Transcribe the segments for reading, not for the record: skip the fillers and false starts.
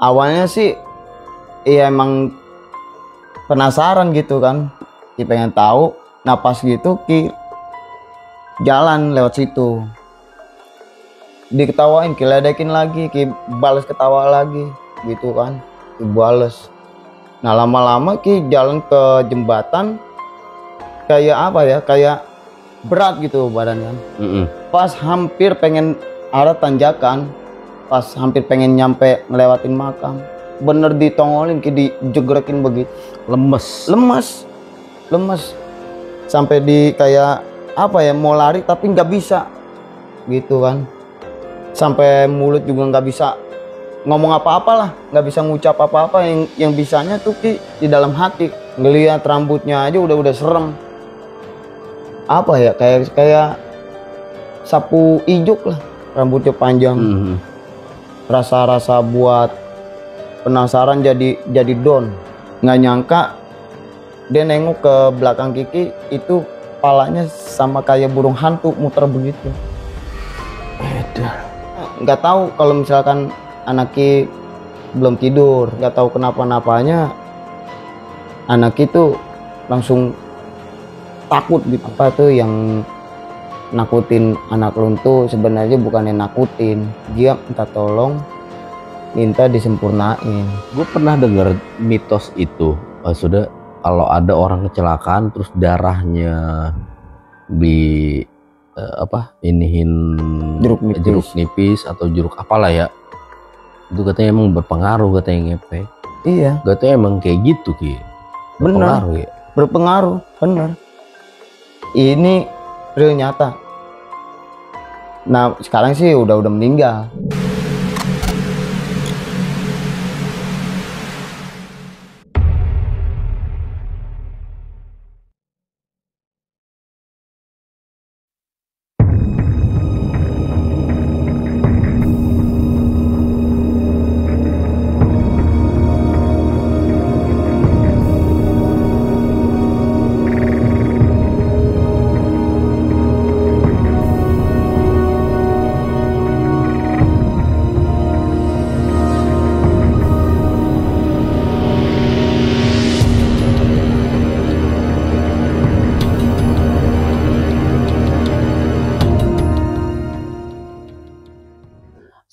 Awalnya sih iya emang penasaran gitu kan, Ki pengen tahu. Nah pas gitu Ki jalan lewat situ, diketawain, Ki ledekin lagi, Ki balas ketawa lagi gitu kan, Ki balas. Nah lama-lama Ki jalan ke jembatan, kayak apa ya, kayak berat gitu badannya. Pas hampir pengen arah tanjakan, pas hampir pengen nyampe ngelewatin makam, bener ditongolin, Ki dijegrekin begitu. lemes sampai di kayak apa ya, mau lari tapi nggak bisa gitu kan, sampai mulut juga nggak bisa ngomong apa-apa lah, nggak bisa ngucap apa-apa. Yang bisanya tuh Ki di dalam hati, ngelihat rambutnya aja udah serem, apa ya, kayak sapu ijuk lah, rambutnya panjang. Rasa buat penasaran jadi down. Nggak nyangka dia nengok ke belakang Kiki, itu kepalanya sama kayak burung hantu muter begitu. Beda. Nggak tahu kalau misalkan anak Ki belum tidur, nggak tahu kenapa-napanya anak itu langsung takut gitu. Apa tuh yang nakutin anak lu tuh sebenarnya bukannya nakutin, dia minta tolong, minta disempurnain. Gue pernah dengar mitos itu, sudah kalau ada orang kecelakaan terus darahnya di inihin jeruk nipis atau jeruk apalah ya, itu katanya emang berpengaruh, katanya ngepek. Iya, katanya emang kayak gitu Ki. Berpengaruh ya? Berpengaruh, bener. Ini real nyata. Nah sekarang sih udah meninggal.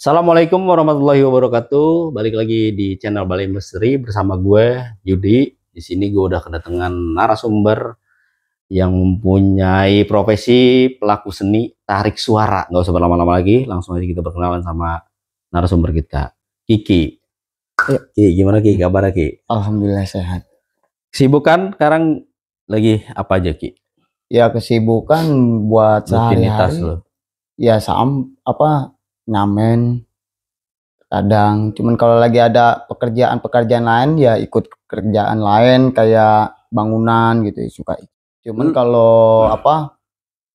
Assalamualaikum warahmatullahi wabarakatuh. Balik lagi di channel Balai Misteri bersama gue Yudi. Di sini gue udah kedatangan narasumber yang mempunyai profesi pelaku seni tarik suara. Nggak usah berlama-lama lagi, langsung aja kita perkenalan sama narasumber kita, Kiki. Ki, gimana Ki? Kabar Ki? Alhamdulillah sehat. Kesibukan sekarang lagi apa aja Ki? Ya kesibukan buat sehari-hari. Ya ngamen kadang, cuman kalau lagi ada pekerjaan lain ya ikut kerjaan lain kayak bangunan gitu ya, suka. Cuman kalau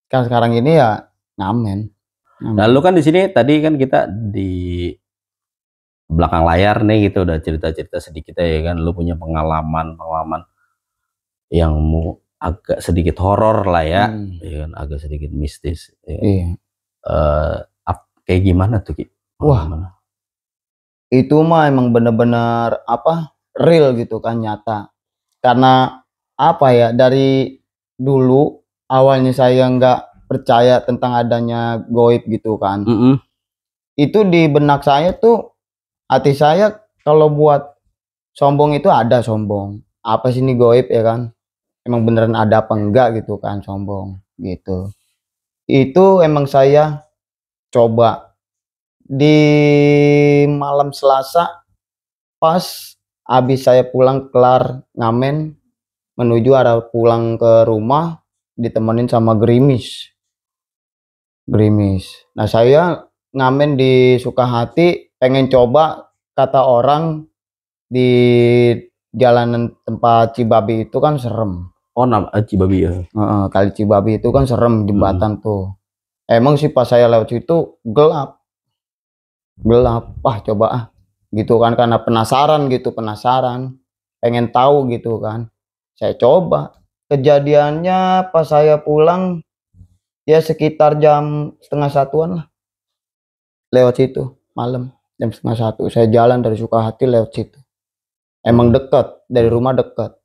sekarang ini ya ngamen. Lalu kan di sini tadi kan kita di belakang layar nih gitu udah cerita-cerita sedikit ya kan, lu punya pengalaman yang agak sedikit horor lah ya, ya kan, agak sedikit mistis. Ya. Iya. Kayak gimana tuh Ki? Wah, itu mah emang bener-bener real gitu kan, nyata. Karena apa ya, dari dulu awalnya saya nggak percaya tentang adanya goib gitu kan. Itu di benak saya tuh, hati saya kalau buat sombong itu ada sombong. Apa sih ini goib ya kan? Emang beneran ada apa enggak gitu kan, sombong gitu. Itu emang saya coba di malam Selasa, pas habis saya pulang kelar ngamen menuju arah pulang ke rumah, ditemenin sama gerimis. Nah saya ngamen di Sukahati, pengen coba, kata orang di jalanan tempat Cibabi itu kan serem. Oh, nama Cibabi ya. Kali Cibabi itu kan serem, jembatan tuh. Emang sih pas saya lewat situ gelap. Wah coba gitu kan, karena penasaran, pengen tahu gitu kan. Saya coba. Kejadiannya pas saya pulang ya sekitar jam 12:30 lah, lewat situ malam. jam setengah satu saya jalan dari Sukahati lewat situ. Emang dekat, dari rumah dekat.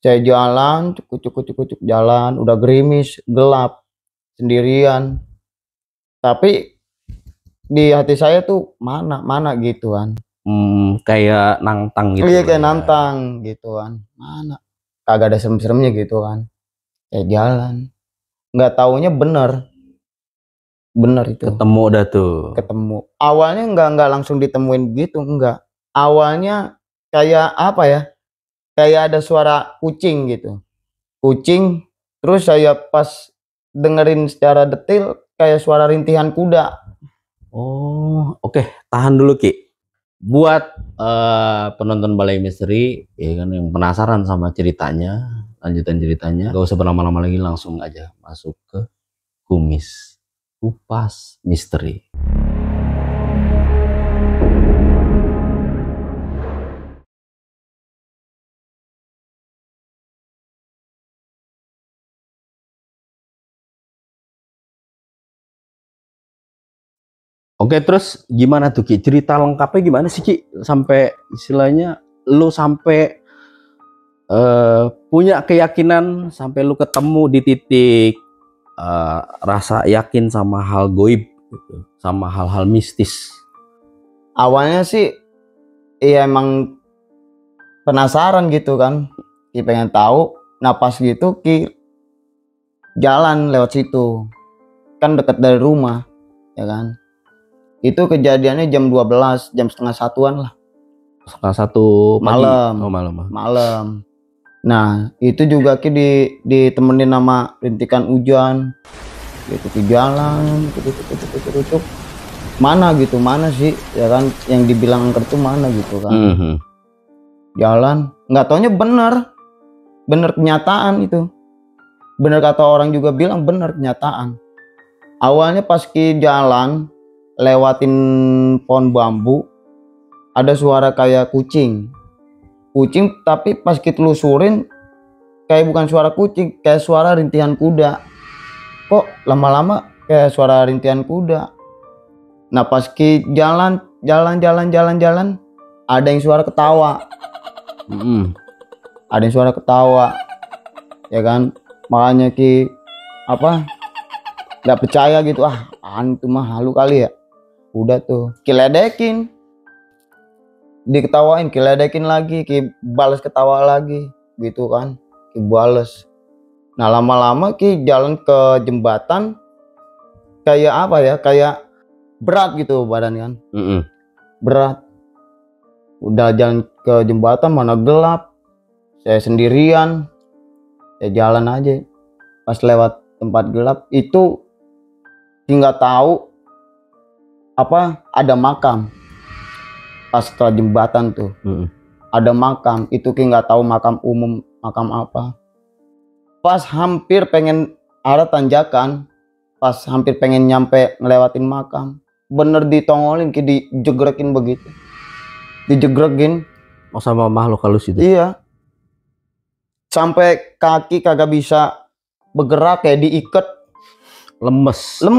Saya jalan, cukup jalan, udah gerimis, gelap, sendirian. Tapi di hati saya tuh mana gituan. Kayak nantang gitu. Iya kayak nantang gituan. Mana? Kagak ada serem-seremnya gitu kan. Saya jalan. Nggak taunya bener itu. Ketemu dah tuh. Ketemu. Awalnya nggak langsung ditemuin gitu, enggak. Awalnya kayak apa ya? Kayak ada suara kucing gitu. Kucing, terus saya pas dengerin secara detail kayak suara rintihan kuda. Oh, oke. Tahan dulu Ki. Buat penonton Balai Misteri ya kan yang penasaran sama ceritanya, lanjutan ceritanya, gak usah berlama-lama lagi, langsung aja masuk ke Kupas Misteri. Oke, terus gimana tuh Ki? Cerita lengkapnya gimana sih Ki? Sampai istilahnya lu sampai punya keyakinan, sampai lu ketemu di titik rasa yakin sama hal goib gitu, sama hal-hal mistis. Awalnya sih iya emang penasaran gitu kan. Ki pengen tahu. Nah pas gitu Ki jalan lewat situ. Kan dekat dari rumah, ya kan. Itu kejadiannya jam 12, jam setengah satuan lah. Setengah satu malam. Oh, malam. Nah itu juga Ki ditemenin sama rintikan hujan. Gitu Ki jalan, tutup. Mana sih, ya kan? Yang dibilang angker tuh mana gitu kan? Jalan, nggak taunya bener kenyataan itu. Bener kata orang juga bilang bener kenyataan. Awalnya pas Ki jalan lewatin pohon bambu, ada suara kayak kucing tapi pas kita telusurin kayak bukan suara kucing, kayak suara rintihan kuda. Kok lama-lama kayak suara rintihan kuda. Nah pas Ki jalan ada yang suara ketawa. Ada yang suara ketawa, ya kan. Makanya Ki nggak percaya gitu, itu mah halu kali ya. Udah tuh Ki ledekin, diketawain, Ki ledekin lagi, Ki balas ketawa lagi gitu kan, Ki balas. Nah lama-lama Ki jalan ke jembatan, kayak kayak berat gitu badan kan. Berat. Udah jalan ke jembatan mana gelap, saya sendirian, saya jalan aja. Pas lewat tempat gelap itu nggak tahu ada makam. Pas setelah jembatan tuh ada makam. Itu Ki nggak tahu makam umum, makam apa. Pas hampir pengen ada tanjakan, pas hampir pengen nyampe ngelewatin makam, bener ditongolin Ki, dijegrekin begitu, dijegrekin. Sama makhluk halus itu? Iya, sampai kaki kagak bisa bergerak, kayak diikat, lemes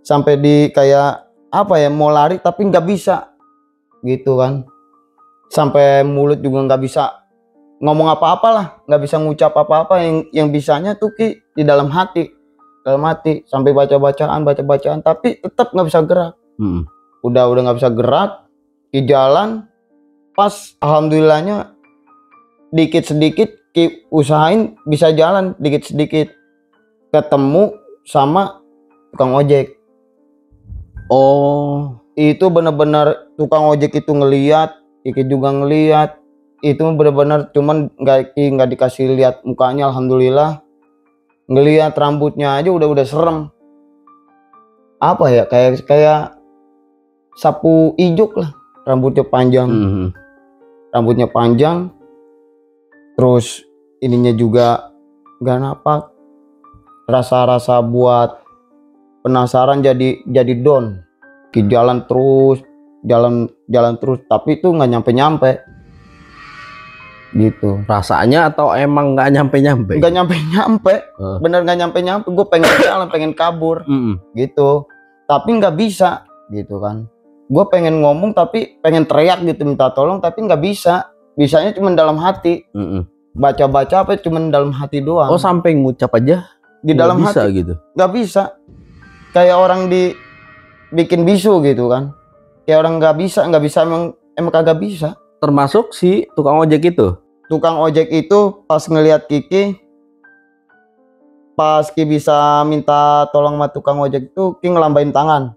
sampai di kayak mau lari tapi nggak bisa gitu kan. Sampai mulut juga nggak bisa ngomong apa-apa, nggak bisa ngucap apa-apa. Yang bisanya tuh Ki di dalam hati, sampai baca-bacaan tapi tetap nggak bisa gerak. Udah nggak bisa gerak, Ki jalan. Pas alhamdulillahnya dikit sedikit Ki usahain bisa jalan dikit sedikit, ketemu sama tukang ojek. Oh, itu benar-benar tukang ojek itu ngelihat, Ki juga ngelihat. Itu benar-benar cuman nggak dikasih lihat mukanya, alhamdulillah. Ngelihat rambutnya aja udah serem. Kayak sapu ijuk lah, rambutnya panjang. Rambutnya panjang. Terus ininya juga nggak napak. Rasa-rasa buat penasaran jadi down. Ki jalan terus, tapi itu nggak nyampe gitu. Rasanya atau emang nggak nyampe? Nggak nyampe. Bener nggak nyampe. Gue pengen jalan, pengen kabur gitu. tapi nggak bisa gitu kan. Gue pengen ngomong tapi pengen teriak gitu minta tolong tapi nggak bisa. Bisanya cuma dalam hati. Baca-baca apa cuma dalam hati doang. Oh, sampai ngucap aja di dalam bisa hati gitu. Nggak bisa. Kayak orang dibikin bisu gitu kan. Kayak orang nggak bisa emang kagak bisa. Termasuk si tukang ojek itu. Tukang ojek itu pas ngelihat Kiki, pas Ki bisa minta tolong sama tukang ojek itu, Ki ngelambain tangan.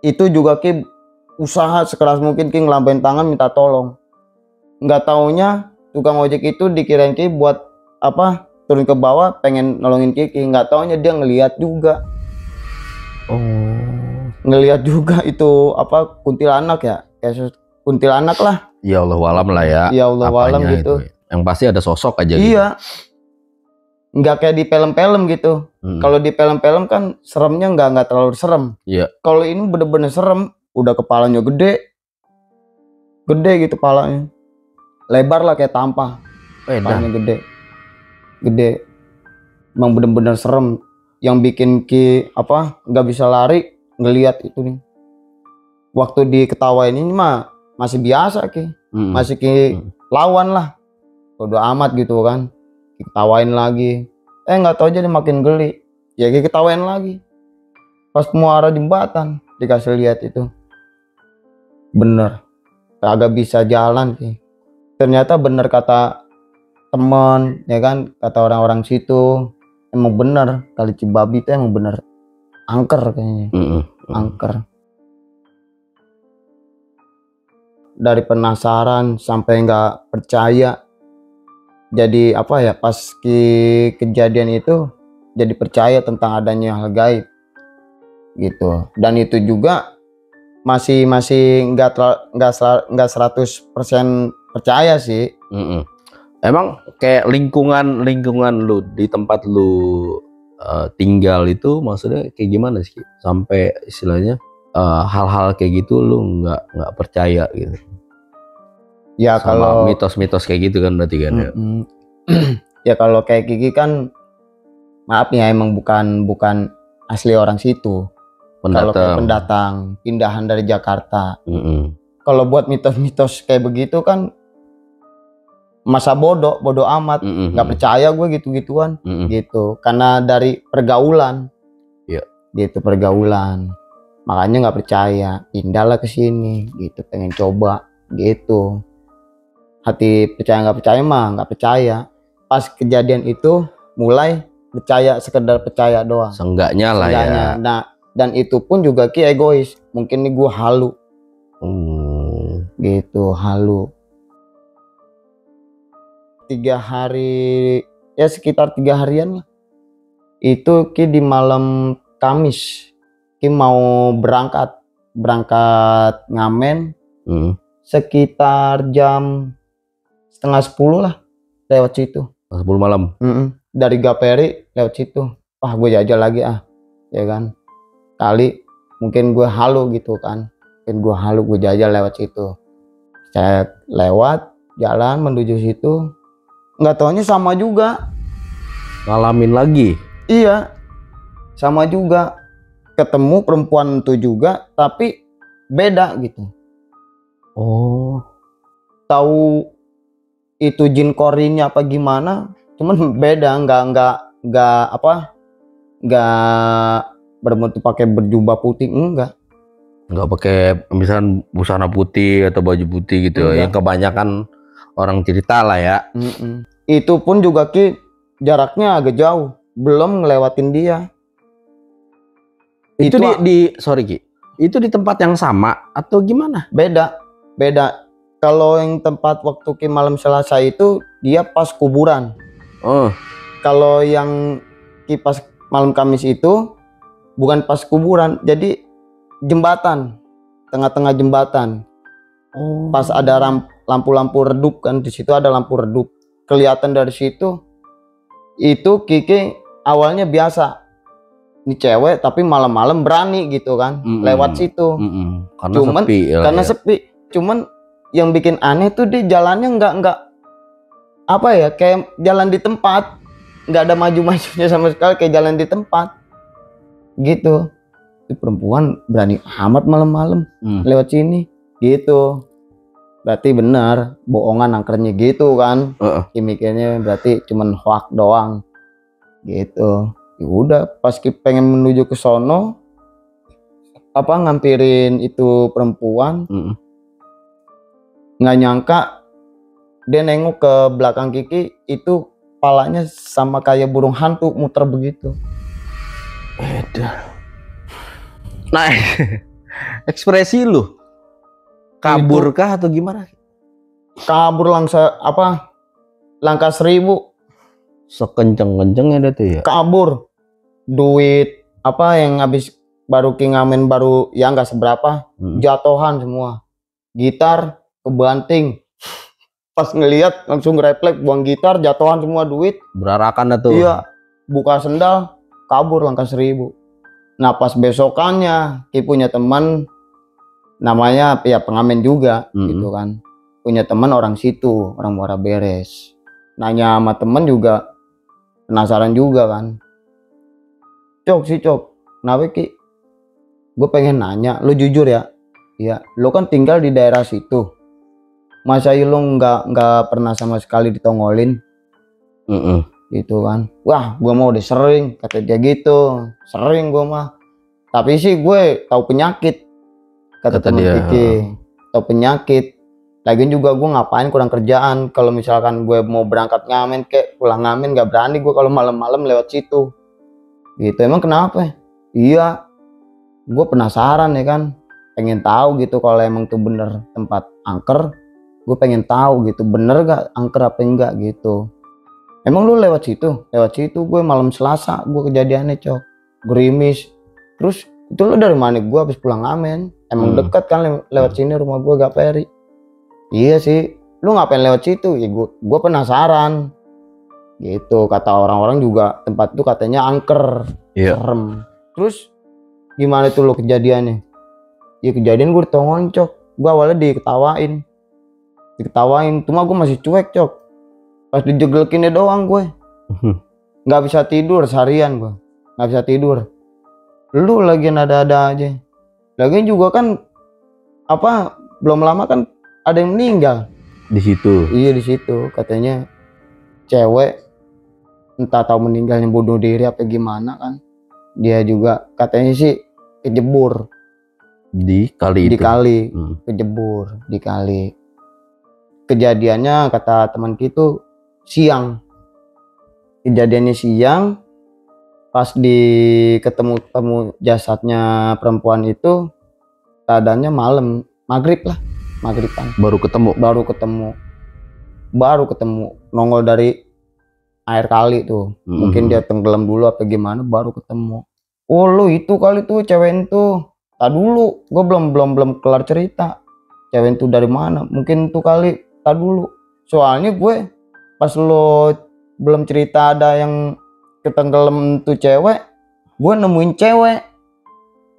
Itu juga Ki usaha sekeras mungkin Ki ngelambain tangan minta tolong. Nggak taunya tukang ojek itu dikirain Ki buat apa, turun ke bawah pengen nolongin Kiki. Nggak taunya dia ngelihat juga. Ngelihat juga itu apa, kuntilanak ya, kayak kuntilanak lah. Ya Allah walam lah ya. Ya Allah walam gitu. Yang pasti ada sosok aja. Iya. Gitu. Nggak kayak di film-film gitu. Kalau di film-film kan seremnya nggak terlalu serem. Iya. Kalau ini bener-bener serem. Udah kepalanya gede gitu kepalanya. Lebar lah kayak tampah. Kepalanya gede. Emang bener-bener serem. Yang bikin Ki apa nggak bisa lari ngelihat itu nih. Waktu diketawain ini mah masih biasa Ki. Masih Ki lawan lah. Bodo amat gitu kan. Ketawain lagi. Nggak tahu jadi makin geli. Ya Ki ketawain lagi. Pas muara jembatan dikasih lihat itu. Bener. Kagak bisa jalan Ki. Ternyata bener kata teman, ya kan, kata orang-orang situ. Emang bener Kali Cibabi itu emang bener angker kayaknya. Angker. Dari penasaran sampai nggak percaya, jadi apa ya, pas kejadian itu jadi percaya tentang adanya hal gaib gitu. Dan itu juga masih nggak 100% percaya sih. Emang kayak lingkungan lu di tempat lu tinggal itu maksudnya kayak gimana sih sampai istilahnya hal-hal kayak gitu lu nggak percaya gitu? Ya sama kalau mitos-mitos kayak gitu kan berarti kan ya. Ya kalau kayak Kiki kan maaf ya emang bukan asli orang situ. Kalau kayak pendatang pindahan dari Jakarta. Kalau buat mitos-mitos kayak begitu kan masa bodoh amat. Nggak percaya gue gitu-gituan. Gitu karena dari pergaulan. Gitu pergaulan. Makanya nggak percaya, pindahlah ke sini gitu, pengen coba gitu. Hati percaya nggak percaya mah nggak percaya. Pas kejadian itu mulai percaya, sekedar percaya doang. Seenggaknya lah ya. Nah, dan itu pun juga Ki egois. Mungkin nih gue halu. Gitu, halu. 3 hari, ya sekitar 3 harian lah. Itu Ki di malam Kamis. Ki mau berangkat ngamen. Sekitar jam 9:30 lah lewat situ. 10 malam. Dari Gaperi lewat situ. Wah gue jajal lagi ya kan. Kali mungkin gue halu gitu kan. Gue jajal lewat situ. Saya lewat jalan menuju situ. Nggak taunya sama juga. Ngalamin lagi? Iya. Sama juga. Ketemu perempuan itu juga tapi beda gitu. Tahu itu jin korinnya apa gimana, cuman beda, nggak berbentuk pakai berjubah putih, enggak pakai misalnya busana putih atau baju putih gitu. Yang kebanyakan orang cerita lah ya. Itu pun juga Ki jaraknya agak jauh, belum ngelewatin dia. Itu sorry Ki, itu di tempat yang sama atau gimana? Beda. Kalau yang tempat waktu Ki malam Selasa itu dia pas kuburan. Kalau yang Ki pas malam Kamis itu bukan pas kuburan, jadi jembatan, tengah-tengah jembatan. Pas ada lampu-lampu redup kan, di situ ada lampu redup. Kelihatan dari situ. Itu Kiki awalnya biasa. Ini cewek tapi malam-malam berani gitu kan, lewat situ. Karena sepi. Cuman yang bikin aneh tuh dia jalannya nggak apa ya, kayak jalan di tempat, nggak ada maju-majunya sama sekali, kayak jalan di tempat gitu. itu perempuan berani amat malam-malam lewat sini gitu. Berarti benar bohongan angkernya gitu kan. Mikirnya berarti cuman hoak doang gitu. Ya udah pas pengen menuju ke sono ngampirin itu perempuan, nggak nyangka dia nengok ke belakang Kiki, itu kepalanya sama kayak burung hantu muter begitu. Nah, ekspresi lu kabur kah atau gimana? Kabur langkah 1000. Sekenceng-kencengnya tuh ya. Kabur. Duit yang habis baru ngamen baru ya nggak seberapa, jatuhan semua. Gitar kebanting. Pas ngelihat langsung refleks buang gitar, jatuhan semua duit. Berarakan tuh. Iya. Buka sendal, kabur langkah 1000. Nah pas besokannya Ki punya teman namanya ya pengamen juga gitu kan, punya teman orang situ, orang Muara Beres. Nanya sama temen juga penasaran juga kan, Cok, kenapa Ki? Gue pengen nanya, lu jujur ya, lu kan tinggal di daerah situ, masa lu nggak pernah sama sekali ditongolin? Gitu kan. Wah, gue mau udah sering, kata dia gitu. Sering gue mah. Tapi sih gue tahu penyakit, kata teman Kiki. Tahu penyakit. Lagian juga gue ngapain kurang kerjaan. Kalau misalkan gue mau berangkat ngamen pulang ngamen, gak berani gue kalau malam-malam lewat situ. Gitu. Emang kenapa? Iya, gue penasaran ya kan. Pengen tahu gitu kalau emang tuh bener tempat angker. Gue pengen tahu gitu, bener gak angker apa enggak gitu. Emang lu lewat situ? Lewat situ gue malam Selasa gue kejadiannya, Cok. Gerimis. Terus itu lu dari mana? Gue habis pulang ngamen. Emang dekat kan lewat sini rumah gue Gaperi. Iya sih. Lu ngapain lewat situ? Ya gue penasaran. Gitu. Kata orang-orang juga tempat itu katanya angker. Serem. Terus gimana tuh lu kejadiannya? Ya kejadian gue ditongolin, Cok. Gue awalnya diketawain. Cuma gue masih cuek, Cok. Pas dijeglekinnya doang gue nggak bisa tidur seharian, gue nggak bisa tidur. Lu lagi ada aja. Lagian juga kan belum lama kan ada yang meninggal di situ. Iya di situ katanya cewek, entah tahu meninggalnya bunuh diri apa gimana kan. Dia juga katanya sih kejebur di kali itu. Kejebur di kali. Kejadiannya kata teman kita siang. Kejadiannya siang, pas ketemu jasadnya perempuan itu keadaannya malam, maghriban. Baru ketemu nongol dari air kali tuh. Mungkin dia tenggelam dulu apa gimana baru ketemu. Oh lu itu kali tuh cewek itu. Tak dulu, gue belum kelar cerita. Cewek itu dari mana? Mungkin tuh kali. Tak dulu. Soalnya gue pas lo belum cerita ada yang ketenggelam tuh cewek, gue nemuin cewek.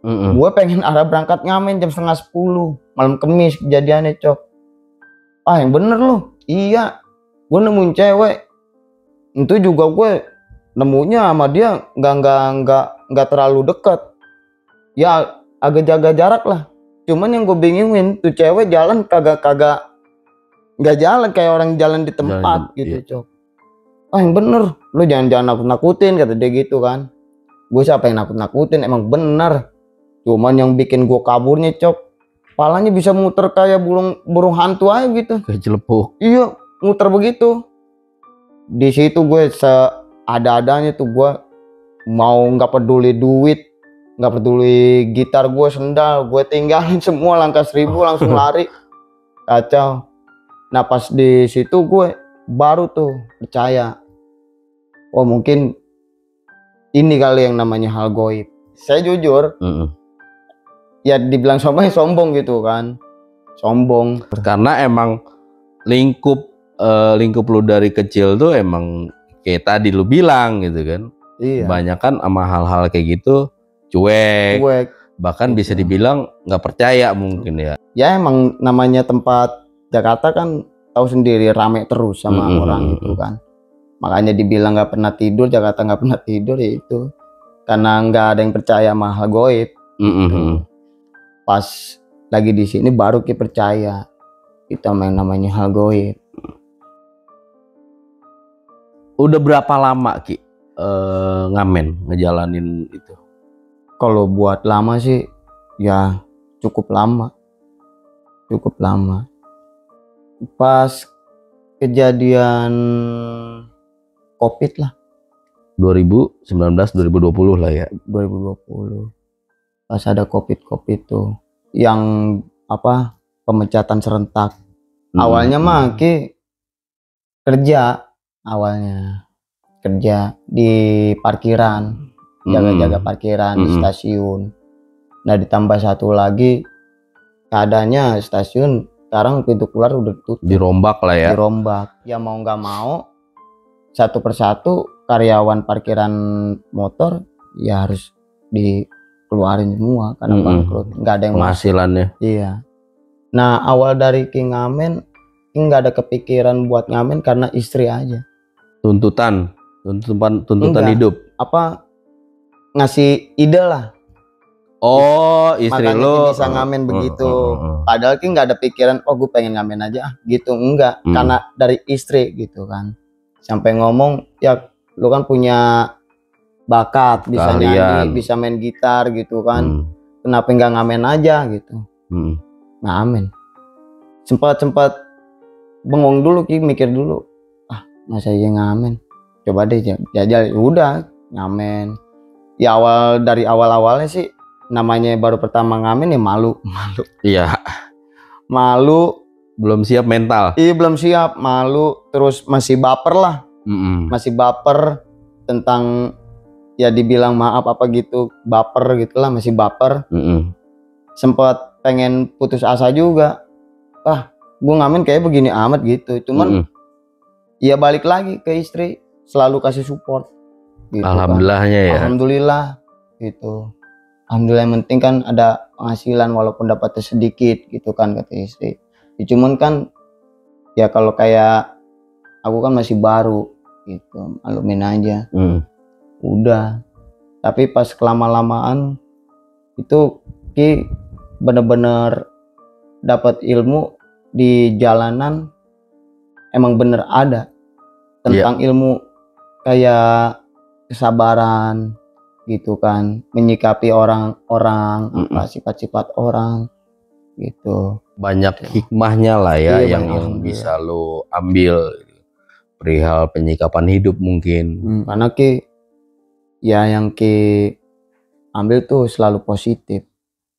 Gue pengen arah berangkat ngamen jam 9:30 malam Kemis kejadiannya, Cok. Yang bener lo. Iya, gue nemuin cewek. Itu juga gue nemunya sama dia nggak terlalu dekat. Ya agak jaga jarak lah. Cuman yang gue bingungin tuh cewek jalan kagak nggak jalan kayak orang jalan di tempat gitu, Cok. Yang bener, lu jangan nakut-nakutin, kata dia gitu kan. Gue siapa yang nakut-nakutin, emang bener. Cuman yang bikin gue kaburnya, Cok, kepalanya bisa muter kayak burung hantu aja gitu. Kayak celepuk. Iya, muter begitu. Di situ gue ada-adanya tuh gue mau nggak peduli duit, nggak peduli gitar gue, sendal, gue tinggalin semua langkah 1000 langsung lari. Kacau. Nah pas di situ gue baru tuh percaya, oh mungkin ini kali yang namanya hal goib. Saya jujur, ya dibilang sombong gitu kan, sombong. Karena emang lingkup lu dari kecil tuh emang kayak tadi lu bilang gitu kan. Iya. Banyak kan sama hal-hal kayak gitu cuek. Bahkan bisa dibilang nggak percaya mungkin ya. Ya emang namanya tempat Jakarta kan tahu sendiri rame terus sama orang itu kan. Makanya dibilang nggak pernah tidur, Jakarta nggak pernah tidur ya itu. Karena nggak ada yang percaya sama hal goib. Mm-mm. Pas lagi di sini baru Ki percaya kita main namanya hal goib. Udah berapa lama Ki ngamen ngejalanin itu? Kalau buat lama sih ya cukup lama. Pas kejadian COVID lah 2019 2020 lah ya. 2020. Pas ada COVID tuh yang apa pemecatan serentak. Awalnya mah Ki kerja di parkiran, jaga-jaga parkiran di stasiun. Nah ditambah satu lagi keadaannya stasiun sekarang pintu keluar udah tutup, dirombak lah ya. Ya mau nggak mau satu persatu karyawan parkiran motor ya harus dikeluarin semua karena bangkrut, nggak ada yang penghasilannya. Iya. Nah awal dari Ki ngamen, Ki nggak ada kepikiran buat ngamen karena istri aja. Tuntutan hidup. Apa ngasih ide lah. Oh, istri makanya lo Ki bisa ngamen begitu. Padahal Ki nggak ada pikiran, oh gue pengen ngamen aja gitu, enggak. Karena dari istri gitu kan. Sampai ngomong, ya lu kan punya bakat, bisa nyanyi, bisa main gitar gitu kan. Kenapa nggak ngamen aja gitu. Ngamen. Sempat bengong dulu Ki, mikir dulu. Masa iya ngamen? Coba deh jajal, udah ngamen. Ya dari awalnya sih namanya baru pertama ngamen ya malu. Iya. Malu, belum siap mental. Iya belum siap, malu, terus masih baper lah. Masih baper tentang ya dibilang maaf apa gitu, baper gitulah, masih baper. Sempat pengen putus asa juga. Gue ngamen kayak begini amat gitu. Cuman ya balik lagi ke istri, selalu kasih support. Gitu alhamdulillahnya kan. Ya. Alhamdulillah gitu. Alhamdulillah yang penting kan ada penghasilan walaupun dapatnya sedikit gitu kan kata istri. Ya, cuman kan ya kalau kayak aku kan masih baru gitu, malumin aja. Udah. Tapi pas kelama-lamaan itu Ki bener-bener dapat ilmu di jalanan, emang bener ada tentang ilmu kayak kesabaran gitu kan, menyikapi orang-orang, apa sifat-sifat orang gitu. Banyak hikmahnya lah ya, yang bisa lo ambil perihal penyikapan hidup mungkin. Karena Ki ya yang Ki ambil tuh selalu positif.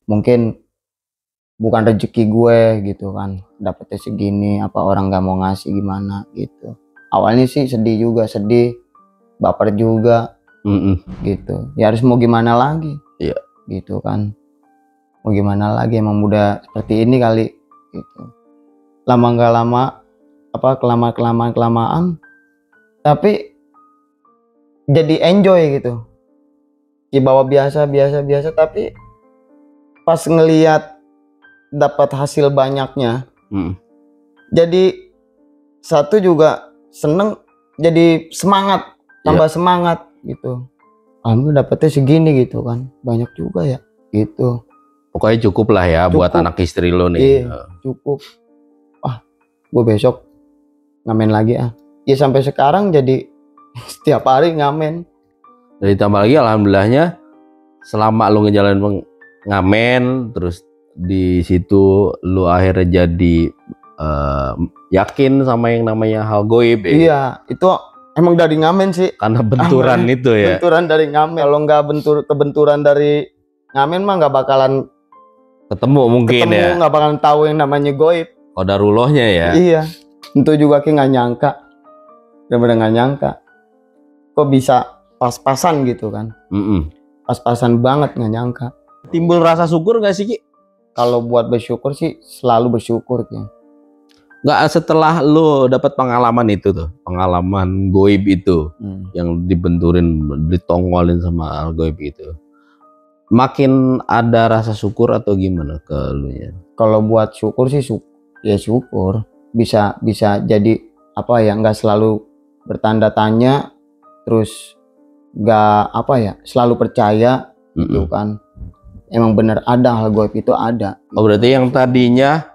Mungkin bukan rezeki gue gitu kan, dapetnya segini, apa orang nggak mau ngasih gimana gitu. Awalnya sih sedih, baper juga. Gitu ya, harus mau gimana lagi gitu kan, mau gimana lagi, emang udah seperti ini kali gitu. Lama nggak lama apa kelamaan tapi jadi enjoy gitu, di bawah biasa tapi pas ngelihat dapat hasil banyaknya jadi satu juga seneng, jadi semangat, tambah semangat gitu. Alhamdulillah dapetnya segini gitu kan, banyak juga ya gitu. Pokoknya cukup lah ya buat anak istri lo nih. Cukup. Gue besok ngamen lagi ya sampai sekarang jadi setiap hari ngamen. Dan ditambah lagi alhamdulillahnya selama lo ngejalanin ngamen terus di situ lo akhirnya jadi yakin sama yang namanya hal goib. Iya, itu emang dari ngamen sih. Karena benturan itu ya. Benturan dari ngamen. Kalau nggak kebenturan dari ngamen mah nggak bakalan ketemu mungkin ya. Nggak bakalan tahu yang namanya goib. Qadarullohnya ya. Iya. Tentu juga Ki nggak nyangka. Bener-bener nggak nyangka. Kok bisa pas-pasan gitu kan. Pas-pasan banget, nggak nyangka. Timbul rasa syukur nggak sih Ki? Kalau buat bersyukur sih selalu bersyukur Ki. Nggak, setelah lo dapat pengalaman itu tuh, pengalaman goib itu yang dibenturin, ditongolin sama al goib itu, makin ada rasa syukur atau gimana ke lu ya? Kalau buat syukur sih ya syukur bisa jadi apa ya, nggak selalu bertanda tanya, terus nggak apa ya, selalu percaya gitu kan. emang bener ada hal gaib itu ada. Oh, berarti yang tadinya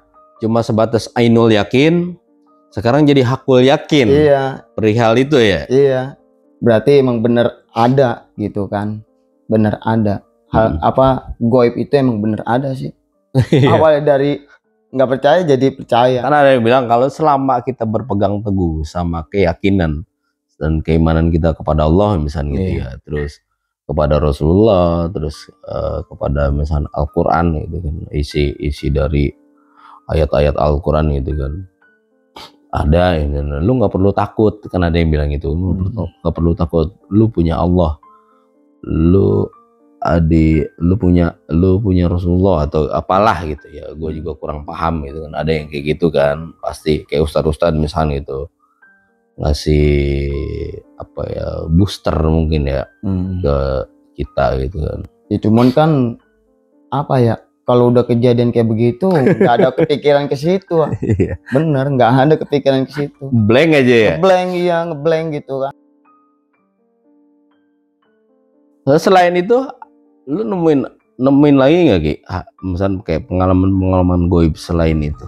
cuma sebatas ainul yakin, sekarang jadi hakul yakin. Iya. Perihal itu ya. Iya. Berarti emang bener ada gitu kan. Bener ada. Hal apa gaib itu emang bener ada sih. Awalnya dari nggak percaya jadi percaya. Karena ada yang bilang kalau selama kita berpegang teguh sama keyakinan dan keimanan kita kepada Allah misalnya gitu ya, terus kepada Rasulullah, terus kepada misalnya Al-Quran gitu kan, isi dari ayat-ayat Al-Quran gitu kan, ada ini, lu nggak perlu takut, kan ada yang bilang itu, lu nggak perlu takut, lu punya Allah, lu punya Rasulullah atau apalah gitu ya. Gue juga kurang paham gitu kan, ada yang kayak gitu kan, pasti kayak ustadz misalnya gitu ngasih apa ya, booster mungkin ya ke kita gitu kan. Ya cuman kan apa ya, kalau udah kejadian kayak begitu nggak ada kepikiran ke situ. Bener, nggak ada kepikiran ke situ. Blank aja ya. Ngeblank gitu kan. Selain itu lu nemuin lagi nggak Ki? Misalnya kayak pengalaman goib selain itu?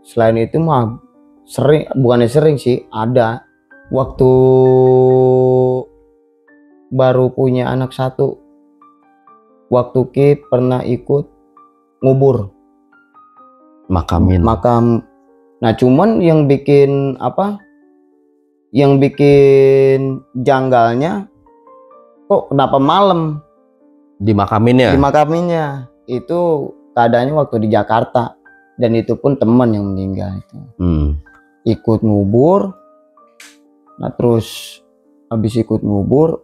Selain itu mah sering, bukannya sering sih, ada. Waktu baru punya anak 1, waktu Ki pernah ikut ngubur makam. Nah cuman yang bikin apa, yang bikin janggalnya, kok kenapa malam dimakaminnya itu keadaannya waktu di Jakarta, dan itu pun teman yang meninggal itu. Ikut ngubur. Nah terus habis ikut ngubur,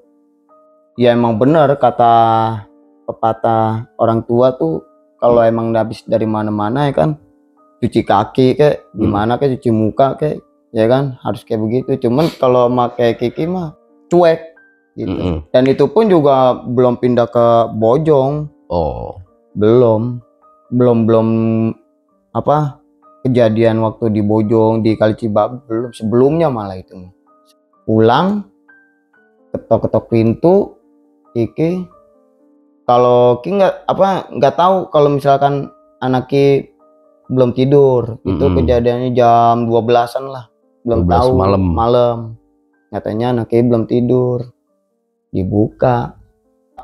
ya emang bener kata pepatah orang tua tuh, kalau emang habis dari mana-mana ya kan, cuci kaki kayak gimana, kayak cuci muka kayak, ya kan harus kayak begitu. Cuman kalau pakai Kiki mah cuek gitu. Dan itu pun juga belum pindah ke Bojong. Belum apa, kejadian waktu di Bojong, di Kali Cibabe belum, sebelumnya malah itu. Pulang, ketok-ketok pintu, Kiki, kalau Ki nggak tahu kalau misalkan anak Ki belum tidur. Itu kejadiannya jam 12-an lah, belum tahu, malam. Katanya anak Ki belum tidur. Dibuka,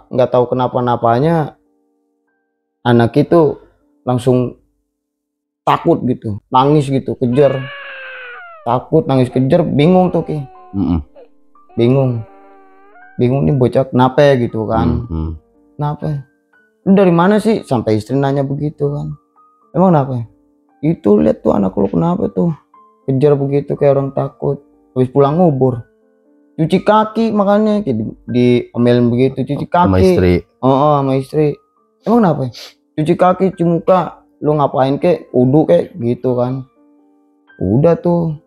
nggak tahu kenapa-napanya anak itu langsung takut gitu, nangis gitu, kejar, takut, nangis, kejar, bingung tuh Ki. Bingung nih bocah kenapa gitu kan. Kenapa, lu dari mana sih, sampai istri nanya begitu kan. Emang kenapa? Itu lihat tuh anak lu kenapa tuh kejar begitu kayak orang takut. Habis pulang ngubur, cuci kaki, makanya diomelin begitu, cuci kaki sama istri. Sama istri. Emang kenapa? Cuci kaki, cuci muka, lu ngapain kek, wudu kek gitu kan. Udah tuh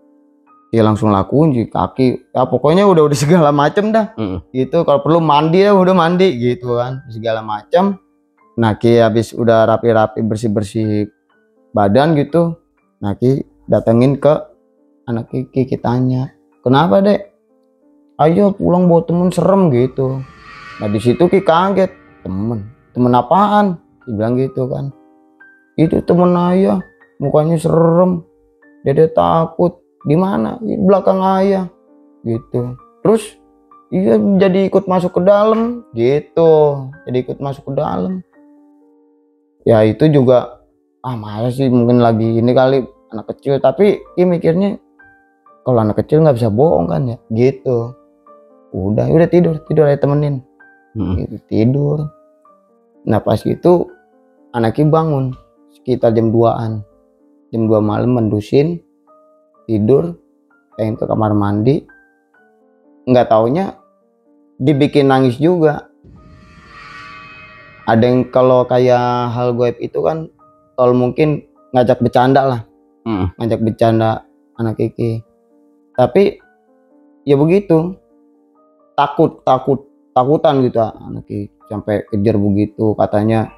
ya langsung lakuin cuci kaki, ya pokoknya udah segala macem dah. Gitu, kalau perlu mandi ya udah mandi gitu kan, segala macam. Nah Ki habis udah rapi-rapi, bersih-bersih badan gitu, nah Ki datengin ke anak Ki tanya, kenapa dek? Ayo pulang bawa temen, serem gitu. Nah di situ Ki kaget, temen apaan? Dibilang gitu kan. Itu temen ayah, mukanya serem, dede takut. Di mana? Di belakang ayah gitu. Terus iya jadi ikut masuk ke dalam gitu, jadi ikut masuk ke dalam. Ya itu juga masa sih, mungkin lagi ini kali anak kecil, tapi Ki mikirnya kalau anak kecil nggak bisa bohong kan ya gitu. Udah tidur aja temenin. Gitu, tidur. Nah pas itu anak Ki bangun sekitar jam 2-an, jam 2 malam, mendusin, tidur, pengen ke kamar mandi, nggak taunya dibikin nangis juga. Ada yang kalau kayak hal gaib itu kan, kalau mungkin ngajak bercanda lah, ngajak bercanda anak Kiki, tapi ya begitu, takutan gitu anak Kiki, sampai kejar begitu, katanya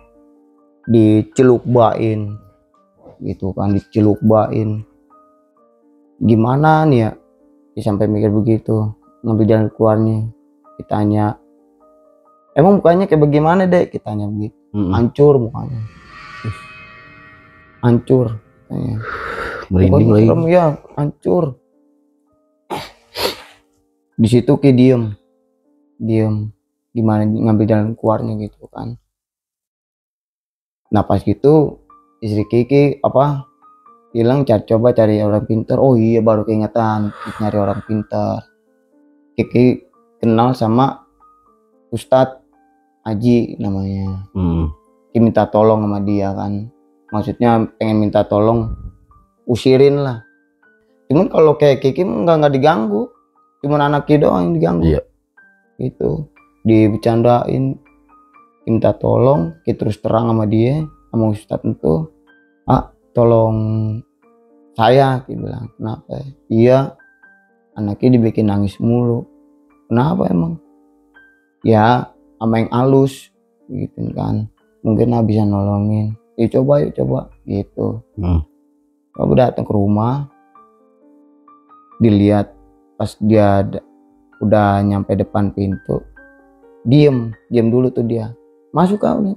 diceluk-bain gitu kan, diceluk-bain. Gimana nih ya, sampai mikir begitu, ngambil jalan keluarnya. Ditanya, emang mukanya kayak bagaimana dek? Kita tanya begitu. hancur mukanya, hancur. Merinding lagi. Serem ya, hancur. Di situ Ki diem, gimana ngambil jalan keluarnya gitu kan. Nah pas gitu istri Kiki bilang coba cari orang pintar. Oh iya, baru keingetan nyari orang pintar. Kiki kenal sama Ustadz Haji namanya. Kiki minta tolong sama dia kan, maksudnya pengen minta tolong usirin lah. Cuman kalau kayak Kiki nggak diganggu, cuman anak Kiki doang yang diganggu. Iya. Gitu, dibecandain, minta tolong. Kita terus terang sama dia, sama Ustadz itu, tolong saya, dia bilang. Kenapa? Iya, anaknya dibikin nangis mulu. Kenapa emang? Ya sama yang halus gitu kan, mungkin bisa nolongin. Yuk coba gitu. Coba datang ke rumah, dilihat. Pas dia udah nyampe depan pintu, diem dulu tuh dia. Masuk kali,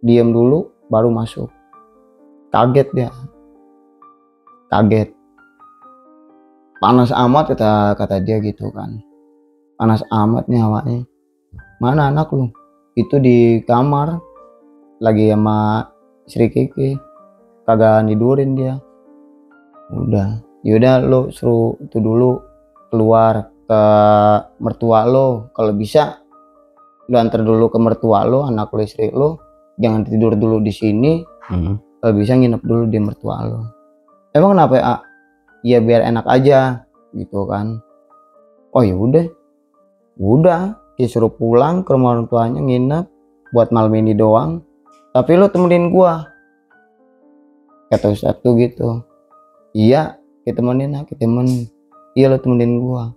diem dulu baru masuk. Kaget dia, kaget. Panas amat kata dia gitu kan, panas amat nih hawanya. Mana anak lu? Itu di kamar lagi sama istri Kiki, kagak nidurin dia. Udah, yaudah lo suruh itu dulu keluar ke mertua lo. Kalau bisa lo antar dulu ke mertua lo, anak lo, istri lo. Jangan tidur dulu di sini. Kalau bisa nginep dulu di mertua lo. Emang kenapa ya? Ya biar enak aja gitu kan. Oh ya udah disuruh pulang ke rumah orang tuanya, nginep buat malam ini doang. Tapi lo temenin gua, kata Ustadz tuh gitu. Iya, kita temenin. Iya, lo temenin gua.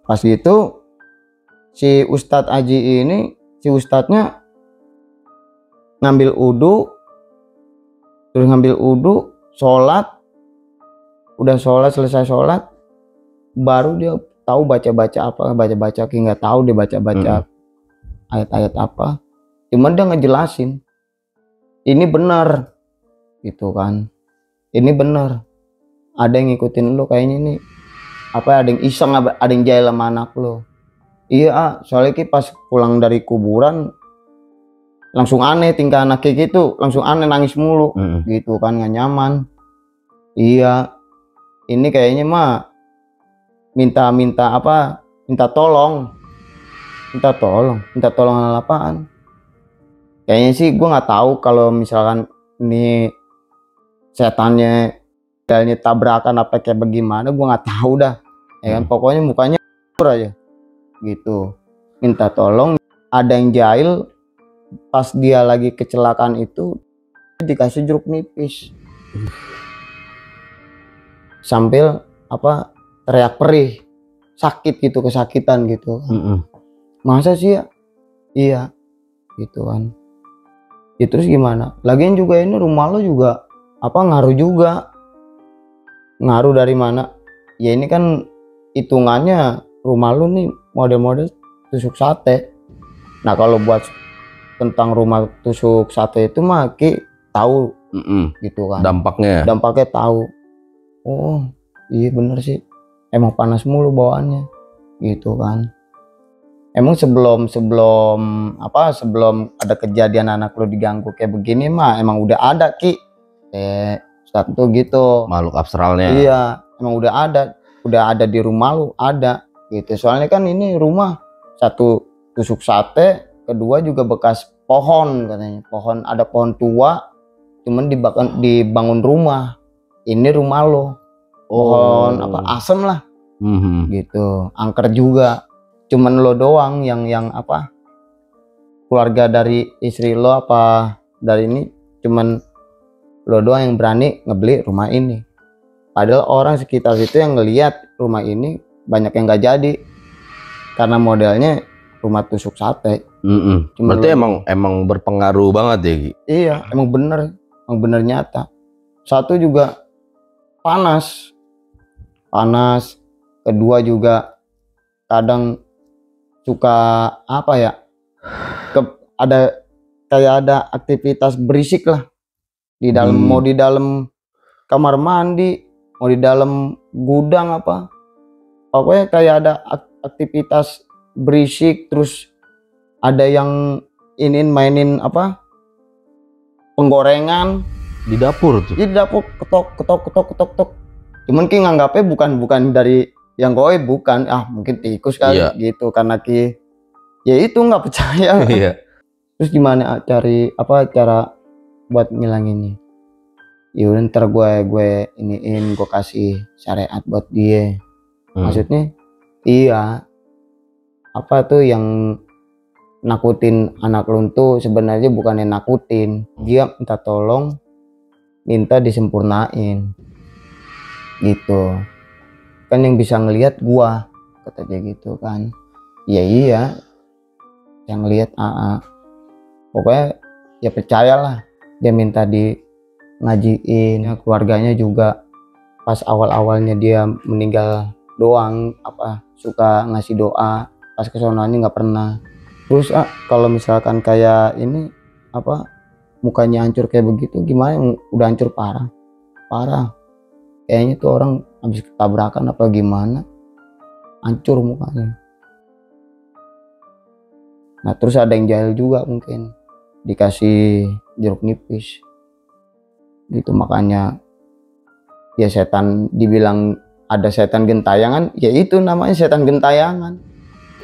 Pas gitu si Ustadz Haji ini, si Ustadznya ngambil udhu, sholat. Udah sholat, selesai sholat, baru dia tahu baca-baca Ki nggak tahu dia baca ayat-ayat apa. Cuman dia ngejelasin ini benar gitu kan, ini benar. Ada yang ngikutin lo kayaknya nih, ada yang iseng, ada yang jahil sama anak lo. Iya, soalnya Ki pas pulang dari kuburan langsung aneh tingkah anak Ki gitu, langsung aneh, nangis mulu gitu kan, nggak nyaman. Iya, ini kayaknya mah minta tolong apaan. Kayaknya sih gue nggak tahu kalau misalkan ini setannya tabrakan apa kayak bagaimana, gue nggak tahu dah ya kan. Pokoknya mukanya aja gitu, minta tolong. Ada yang jahil, pas dia lagi kecelakaan itu dikasih jeruk nipis sambil teriak perih, sakit gitu, kesakitan gitu. Masa sih ya? Iya gitu kan. Ya terus gimana? Lagian juga ini rumah lo juga ngaruh juga. Ngaruh dari mana? Ya ini kan hitungannya rumah lo nih model-model tusuk sate. Nah kalau buat tentang rumah tusuk sate itu mah Ki tahu gitu kan. Dampaknya tahu. Oh iya bener sih, emang panas mulu bawaannya gitu kan. Emang sebelum ada kejadian anak lo diganggu kayak begini mah emang udah ada Ki, saat itu gitu, makhluk astralnya. Iya, emang udah ada di rumah lu, ada gitu. Soalnya kan ini rumah satu tusuk sate, kedua juga bekas pohon katanya. Ada pohon tua, cuman dibangun rumah. Ini rumah lo, pohon asem lah gitu, angker juga. Cuman lo doang yang keluarga dari istri lo dari ini, cuman lo doang yang berani ngebeli rumah ini. Padahal orang sekitar situ yang ngelihat rumah ini banyak yang nggak jadi karena modelnya rumah tusuk sate. Berarti emang berpengaruh banget ya Ki? Iya, emang bener nyata. Satu juga panas, kedua juga kadang suka ada kayak ada aktivitas berisik lah di dalam, mau di dalam kamar mandi, mau di dalam gudang apa, pokoknya kayak ada aktivitas berisik. Terus ada yang mainin apa, penggorengan di dapur tuh. Di dapur, ketok. Cuman ki nganggapnya bukan dari yang goib, bukan, mungkin tikus kali gitu, karena ki ya itu nggak percaya. Iya. Terus gimana cara buat ngilanginnya? Ya udah, ntar gue kasih syariat buat dia. Maksudnya iya, apa tuh yang nakutin anak lu tuh sebenarnya bukannya nakutin, dia minta tolong, minta disempurnain gitu kan. Yang bisa ngelihat gua, kata dia gitu kan. Ya iya, yang lihat pokoknya ya percayalah. Dia minta di ngajiin ya, keluarganya juga pas awal-awalnya dia meninggal doang apa suka ngasih doa, pas kesonoannya nggak pernah. Terus kalau misalkan kayak ini apa mukanya hancur kayak begitu gimana, udah hancur parah kayaknya tuh orang habis ketabrakan apa gimana, hancur mukanya. Nah terus ada yang jahil juga, mungkin dikasih jeruk nipis gitu, makanya ya setan, dibilang ada setan gentayangan, ya itu namanya setan gentayangan.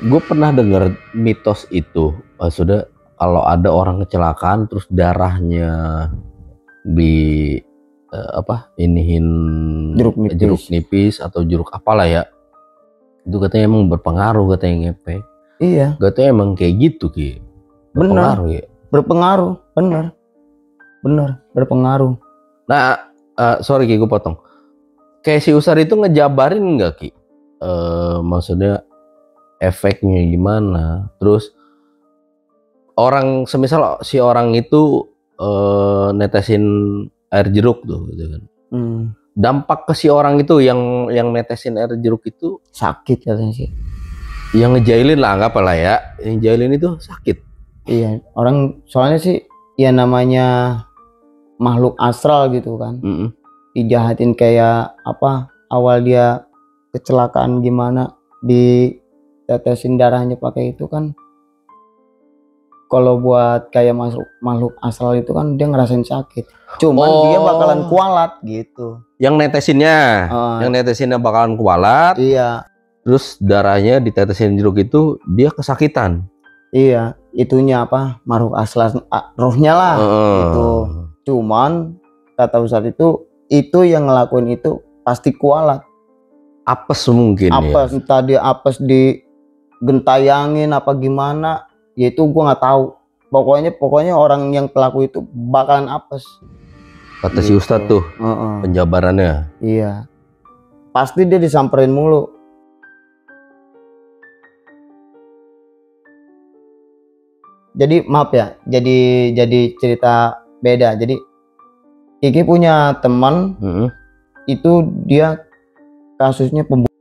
Gue pernah dengar mitos itu, sudah kalau ada orang kecelakaan terus darahnya di inihin jeruk nipis atau jeruk apalah ya, itu katanya emang berpengaruh, katanya ngepek. Iya, katanya emang kayak gitu Ki, berpengaruh. Ya berpengaruh, bener berpengaruh. Nah sorry Ki, gue potong. Kayak si Usar itu ngejabarin nggak Ki, maksudnya efeknya gimana, terus orang semisal si orang itu netesin air jeruk tuh gitu kan. Dampak ke si orang itu yang netesin air jeruk itu sakit katanya sih. Yang ngejailin lah, anggap lah ya, yang jailin itu sakit. Iya, orang soalnya sih ya namanya makhluk astral gitu kan. Dijahatin kayak apa, awal dia kecelakaan gimana ditetesin darahnya pakai itu kan. Kalau buat kayak makhluk astral itu kan dia ngerasain sakit, cuman dia bakalan kualat gitu. Yang netesinnya bakalan kualat. Iya. Terus darahnya ditetesin jeruk itu dia kesakitan. Iya, itunya apa, makhluk astral, rohnya lah gitu. Cuman kata Ustadz itu yang ngelakuin itu pasti kualat. Apes mungkin. Apes, entah dia apes digentayangin apa gimana, ya itu gua nggak tahu. Pokoknya orang yang pelaku itu bakalan apes. Kata si Ustadz tuh penjabarannya. Iya, pasti dia disamperin mulu. Jadi maaf ya, jadi cerita beda. Jadi Kiki punya teman, itu dia kasusnya pembunuhan.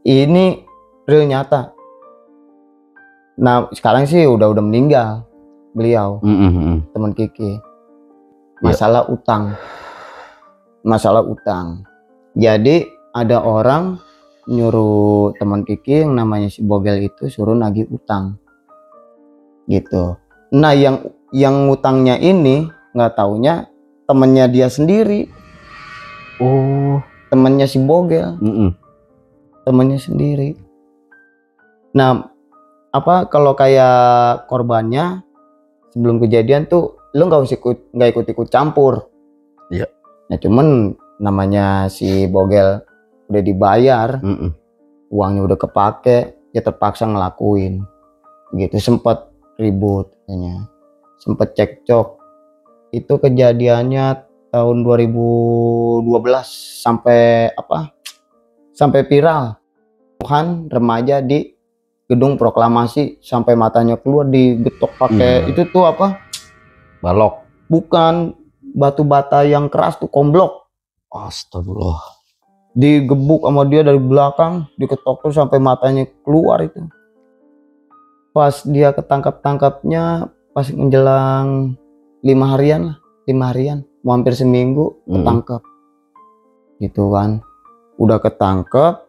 Ini real nyata. Nah sekarang sih udah meninggal beliau, teman Kiki. Masalah utang. Jadi ada orang nyuruh teman Kiki yang namanya si Bogel itu suruh nagih utang gitu. Nah yang utangnya ini nggak taunya temennya dia sendiri. Temennya si Bogel. Temennya sendiri. Nah apa kalau kayak korbannya sebelum kejadian tuh lu nggak ikut campur. Iya. Nah cuman namanya si Bogel udah dibayar, uangnya udah kepake, ya terpaksa ngelakuin gitu. Sempet ribut katanya, sempet cekcok. Itu kejadiannya tahun 2012 sampai viral. Tuhan remaja di gedung proklamasi sampai matanya keluar digetok pakai itu tuh apa? Balok. Bukan, batu bata yang keras tuh, komblok. Astagfirullah. Digebuk sama dia dari belakang, diketok tuh sampai matanya keluar itu. Pas dia ketangkap-tangkapnya pas menjelang 5 harian lah, 5 harian, mau hampir seminggu ketangkap. Gitu kan. Udah ketangkep,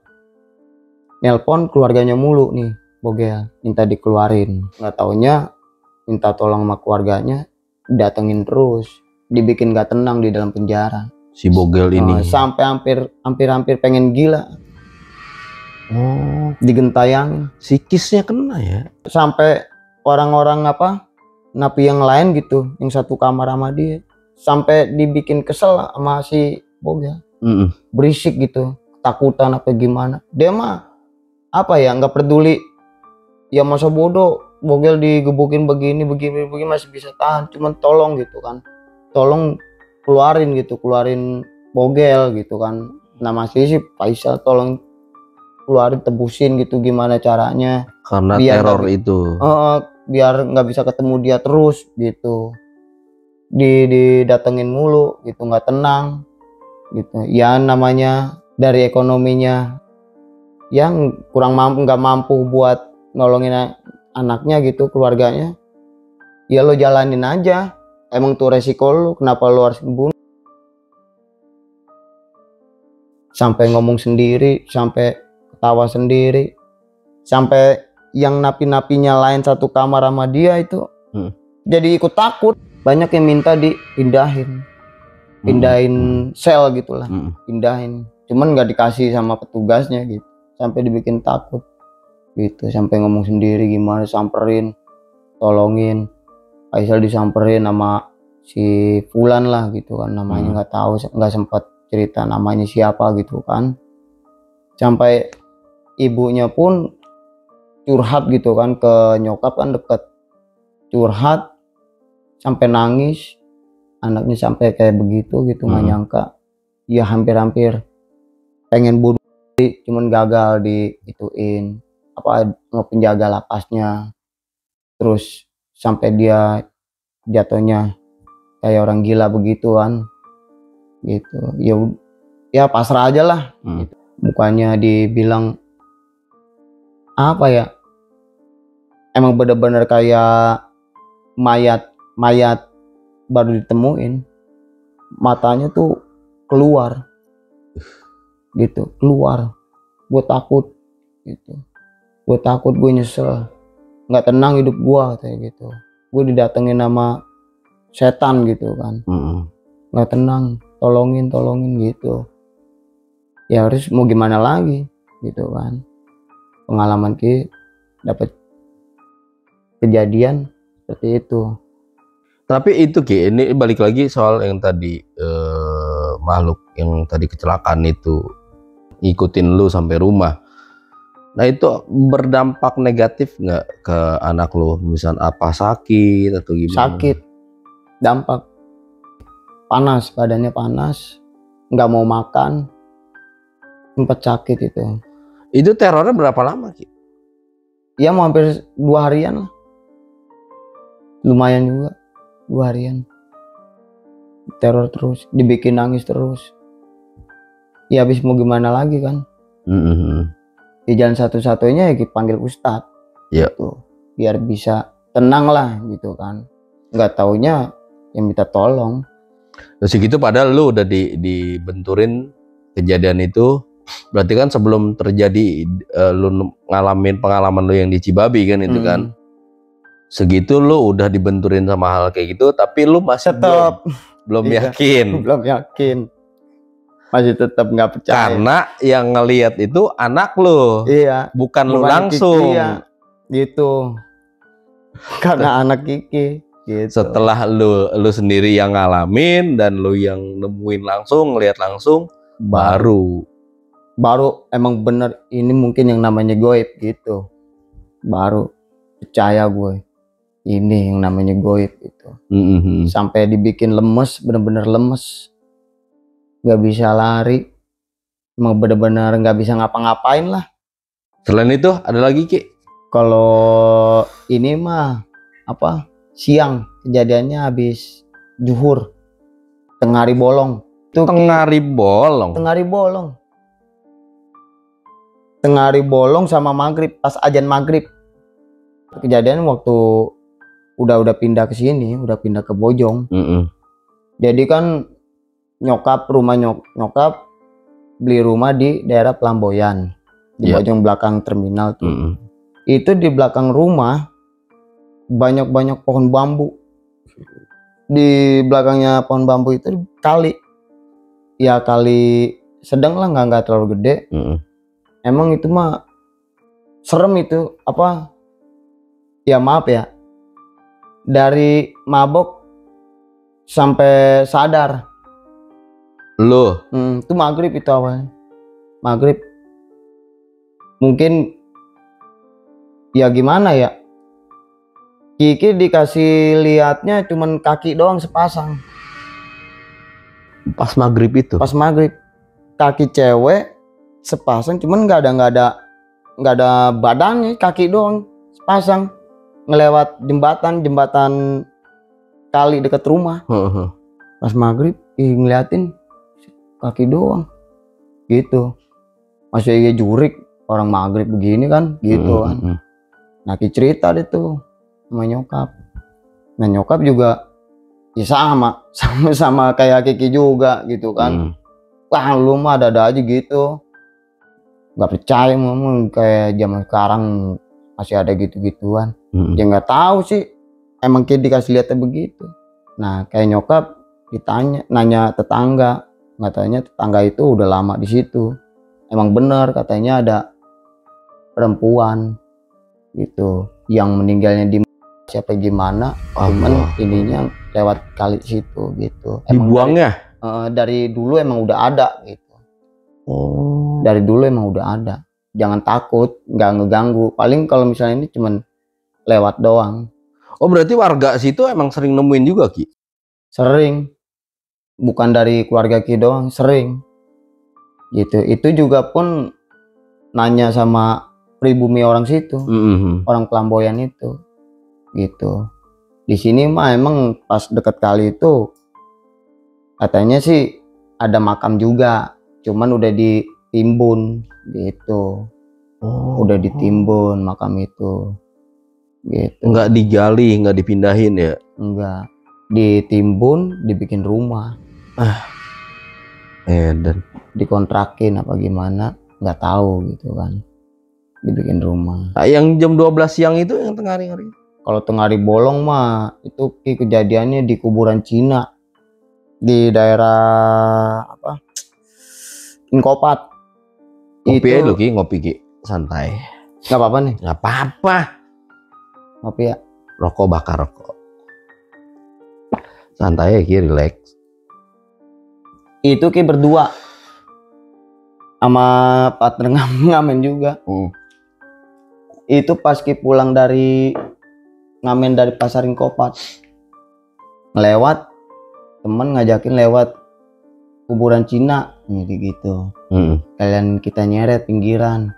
nelpon keluarganya mulu nih, Bogel, minta dikeluarin. Nggak taunya minta tolong sama keluarganya, datengin terus, dibikin gak tenang di dalam penjara. Si Bogel ini. Sampai hampir pengen gila. Oh, digentayangin. Psikisnya kena ya. Sampai orang-orang napi yang lain gitu, yang satu kamar sama dia, sampai dibikin kesel sama si Bogel. Berisik gitu, takutan apa gimana. Dia mah nggak peduli. Ya masa bodoh, Bogel digebukin begini masih bisa tahan. Cuman tolong gitu kan, tolong keluarin Bogel gitu kan. Nama sih Faisal, tolong keluarin, tebusin gitu gimana caranya. Karena biar teror itu. Biar nggak bisa ketemu dia terus gitu. Didatengin mulu gitu, nggak tenang gitu. Ya namanya dari ekonominya yang kurang mampu, nggak mampu buat nolongin anaknya gitu, keluarganya. Ya lo jalanin aja. Emang tuh resiko lo, kenapa lo harus bunuh? Sampai ngomong sendiri, sampai ketawa sendiri, sampai yang napi-napinya lain satu kamar sama dia itu jadi ikut takut. Banyak yang minta dipindahin, sel gitulah, pindahin. Cuman nggak dikasih sama petugasnya gitu, sampai dibikin takut gitu, sampai ngomong sendiri gimana, samperin, tolongin. Faisal disamperin sama si Fulan lah gitu kan, namanya nggak tahu, nggak sempat cerita namanya siapa gitu kan. Sampai ibunya pun curhat gitu kan ke nyokap, kan deket, curhat sampai nangis, anaknya sampai kayak begitu gitu. Nggak nyangka ya, hampir pengen bunuh diri, cuman gagal diituin penjaga lapasnya. Terus sampai dia jatuhnya kayak orang gila begitu kan gitu. Ya pasrah aja lah gitu. Bukannya dibilang emang bener-bener kayak mayat baru ditemuin, matanya tuh keluar gitu, keluar. Gue takut gitu, gue nyesel, nggak tenang hidup gue kayak gitu. Gue didatengin sama setan gitu kan, nggak tenang, tolongin gitu. Ya harus mau gimana lagi gitu kan. Pengalaman dapat kejadian seperti itu. Tapi itu ini balik lagi soal yang tadi makhluk yang tadi kecelakaan itu ngikutin lu sampai rumah. Nah itu berdampak negatif nggak ke anak lu? Misal sakit atau gimana? Sakit, dampak panas, badannya panas, nggak mau makan, sempat sakit itu. Itu terornya berapa lama Ki? Ya mau hampir 2 harian lah, lumayan juga, 2 harian. Teror terus, dibikin nangis terus. Ya habis mau gimana lagi kan. Ya jalan satu-satunya ya panggil ustadz gitu, biar bisa tenang lah gitu kan. Nggak taunya yang minta tolong. Terus segitu padahal lu udah dibenturin kejadian itu. Berarti kan sebelum terjadi lu ngalamin pengalaman lu yang di Cibabi kan itu kan. Segitu lu udah dibenturin sama hal kayak gitu, tapi lu masih tetap belum yakin. Belum yakin. Masih tetap nggak percaya. Karena yang ngelihat itu anak lu. Iya. Bukan lu langsung. Kiki, iya. Gitu. Karena anak Kiki. Gitu. Setelah lu sendiri yang ngalamin dan lu yang nemuin langsung, ngelihat langsung, baru emang bener ini mungkin yang namanya goib gitu. Baru percaya gue ini yang namanya goib gitu. Sampai dibikin lemes, bener-bener lemes, nggak bisa lari, emang bener-bener nggak bisa ngapa-ngapain lah. Selain itu ada lagi Ki? Kalau ini mah siang, kejadiannya habis zuhur, tengah hari bolong. Tengah hari bolong sama maghrib, pas ajan maghrib. Kejadian waktu udah pindah ke sini, udah pindah ke Bojong. Jadi kan rumah nyokap beli rumah di daerah Pelamboyan, di Bojong belakang terminal tuh. Itu di belakang rumah banyak pohon bambu. Di belakangnya pohon bambu itu kali sedang lah, nggak terlalu gede. Emang itu mah serem itu, apa ya, maaf ya, dari mabok sampai sadar. Itu maghrib itu awalnya. Maghrib. Mungkin ya gimana ya, Kiki dikasih lihatnya cuman kaki doang sepasang. Pas maghrib itu? Pas maghrib. Kaki cewek sepasang, cuman nggak ada badannya, kaki doang sepasang. Ngelewat jembatan kali dekat rumah. Pas maghrib ngeliatin kaki doang gitu. Masih iya jurik orang maghrib begini kan gitu kan. Nah, Ki cerita deh tuh sama nyokap. Nah, nyokap juga ya sama kayak Kiki juga gitu kan. Wah, lu mah ada aja gitu, nggak percaya ngomong kayak zaman sekarang masih ada gitu-gituan. Ya nggak tahu sih, emang Kiki dikasih lihatnya begitu. Nah, kayak nyokap nanya tetangga, katanya tetangga itu udah lama di situ. Emang bener katanya ada perempuan gitu yang meninggalnya di siapa gimana, cuman ininya lewat kali situ gitu. Dibuangnya? Dari dulu emang udah ada gitu. Dari dulu emang udah ada. Jangan takut, nggak ngeganggu. Paling kalau misalnya ini cuman lewat doang. Oh, berarti warga situ emang sering nemuin juga, Ki? Sering. Bukan dari keluarga Ki doang, sering. Gitu. Itu juga pun nanya sama pribumi orang situ. Orang Pelamboyan itu. Gitu. Di sini mah emang pas deket kali itu katanya sih ada makam juga, cuman udah ditimbun gitu. Udah ditimbun makam itu gitu. Nggak digali, nggak dipindahin ya? Enggak, ditimbun, dibikin rumah. Dan dikontrakin apa gimana nggak tahu gitu kan, dibikin rumah. Nah, yang jam 12 siang itu yang tengah hari? Kalau tengah hari bolong mah itu kejadiannya di kuburan Cina di daerah apa, Inkopat. Ngopi aja lu, Ki, ngopi, Ki, santai. Nggak apa-apa nih? Nggak apa-apa. Ngopi ya. Rokok, bakar rokok. Santai ya, Ki, relax. Itu Ki berdua sama partner ngamen juga. Itu pas Ki pulang dari ngamen dari pasar Inkopat, ngelewat, temen ngajakin lewat kuburan Cina gitu. Kalian kita nyeret pinggiran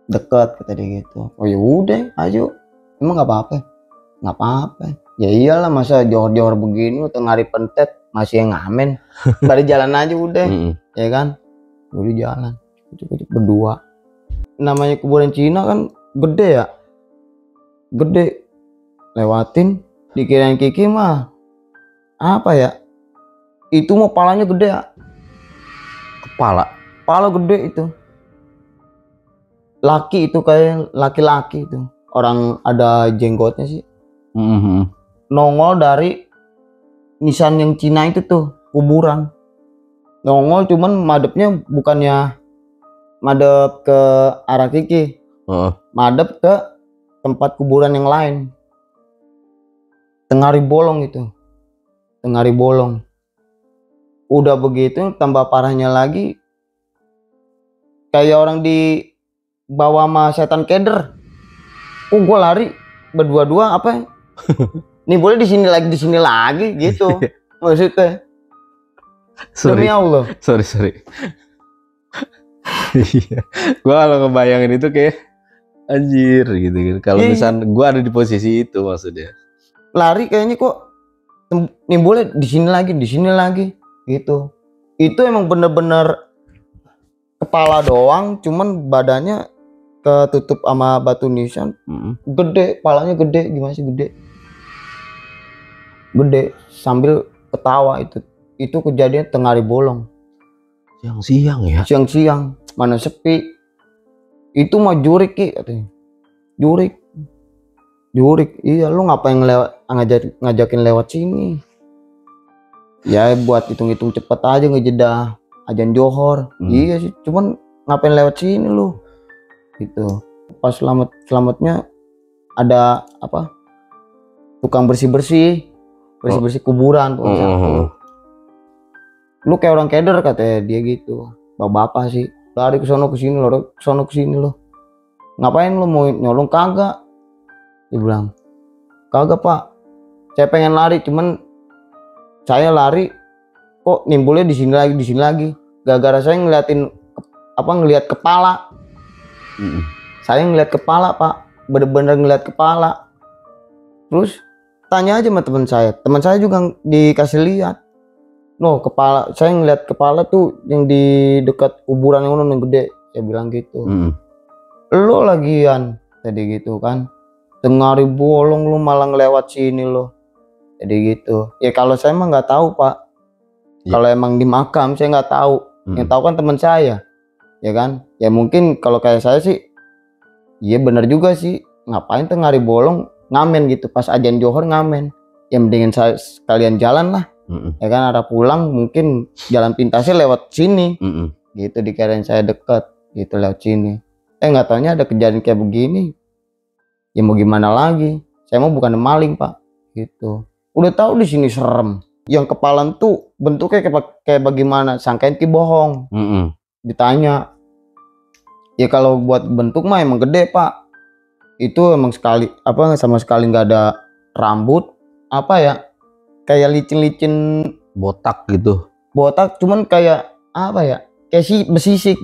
deket, kata dia gitu. Oh ya udah, ayo. Emang nggak apa-apa? Nggak apa-apa. Ya iyalah, masa johor-johor begini tengah hari pentet masih yang ngamen. Balik jalan aja udah. Ya kan? Udah jalan. Cukup berdua. Namanya kuburan Cina kan gede ya. Gede. Lewatin, dikirain Kiki mah apa ya? Itu mau palanya gede ya. Kepala gede itu. Laki itu kayak laki-laki itu. Orang ada jenggotnya sih. Nongol dari nisan yang Cina itu tuh, kuburan. Nongol cuman madepnya bukannya madep ke arah Kiki. Madep ke tempat kuburan yang lain. Tengah hari bolong itu. Tengah hari bolong. Udah begitu tambah parahnya lagi, kayak orang dibawa sama setan keder. Gue lari berdua-dua apa? Nih boleh di sini lagi gitu. Maksudnya. Demi Allah. Sorry. Gue kalau ngebayangin itu kayak anjir gitu. Kalau misal gue ada di posisi itu maksudnya. Lari kayaknya kok nih boleh di sini lagi gitu. Itu emang bener-bener kepala doang, cuman badannya ketutup sama batu nisan. Gede, palanya gede, gimana sih gede? Gede sambil ketawa itu. Itu kejadian tengah hari bolong. Siang-siang ya? Siang-siang, mana sepi. Itu mah jurik Ki katanya. Jurik. Iya, lu ngapain ngajakin lewat sini? Ya buat hitung-hitung cepet aja ngejeda azan Johor. Iya sih, cuman ngapain lewat sini lu? Gitu. Pas selamatnya ada apa? Tukang bersih-bersih kuburan tuh. Lu kayak orang keder katanya dia gitu. Bapak sih, lari ke sono ke sini lo. Ngapain lu mau nyolong? Kagak. Dia bilang, kagak Pak, saya pengen lari, cuman saya lari kok nimbulnya di sini lagi. Gara-gara saya ngeliat kepala. Saya ngeliat kepala Pak, bener-bener ngeliat kepala. Terus tanya aja sama teman saya juga dikasih lihat. No, kepala, saya ngeliat kepala tuh yang di dekat kuburan yang gede. Saya bilang gitu. Lo lagian tadi gitu kan. Tengah hari bolong lu malah ngelewat sini lo. Jadi gitu. Ya kalau saya emang nggak tahu Pak. Kalau emang di makam saya nggak tahu. Yang tahu kan teman saya. Ya kan? Ya mungkin kalau kayak saya sih, iya benar juga sih. Ngapain tengah hari bolong ngamen gitu. Pas azan Johor ngamen. Ya mendingan saya sekalian jalan lah. Ya kan, arah pulang mungkin jalan pintasnya lewat sini. Gitu, dikirain saya deket gitu lewat sini. Nggak taunya ada kejadian kayak begini. Ya mau gimana lagi? Saya mau bukan maling Pak, gitu. Udah tahu di sini serem. Yang kepala tuh bentuknya kayak bagaimana? Sangkain ki bohong. Ditanya. Ya kalau buat bentuk mah emang gede Pak. Itu emang sama sekali nggak ada rambut. Apa ya? Kayak licin-licin botak gitu. Botak, cuman kayak apa ya? Kayak besisik.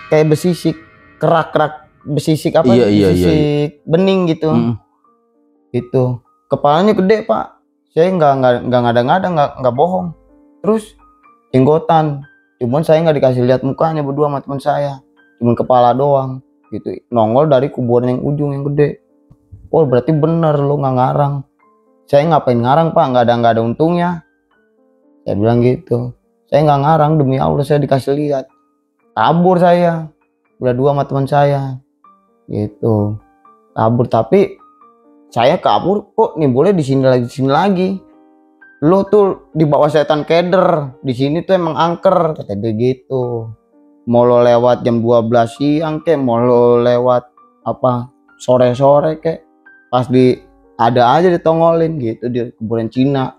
Kayak besisik, kerak-kerak. Besisik apa? Besisik bening gitu. Itu kepalanya gede Pak. Saya nggak ngada-ngada, nggak bohong. Terus jenggotan, cuman saya nggak dikasih lihat mukanya berdua sama teman saya, cuman kepala doang gitu, nongol dari kuburan yang ujung yang gede. Oh berarti bener lo nggak ngarang. Saya ngapain ngarang Pak, nggak ada untungnya. Saya bilang gitu, saya nggak ngarang, demi Allah saya dikasih lihat. Kabur saya berdua sama teman saya gitu, kabur. Tapi saya kabur kok nimbulnya di sini lagi. Lo tuh di bawah setan keder, di sini tuh emang angker kata dia gitu. Mau lo lewat jam 12 siang kek, mau lo lewat apa sore-sore kek, pas ada aja ditongolin gitu di kuburan Cina.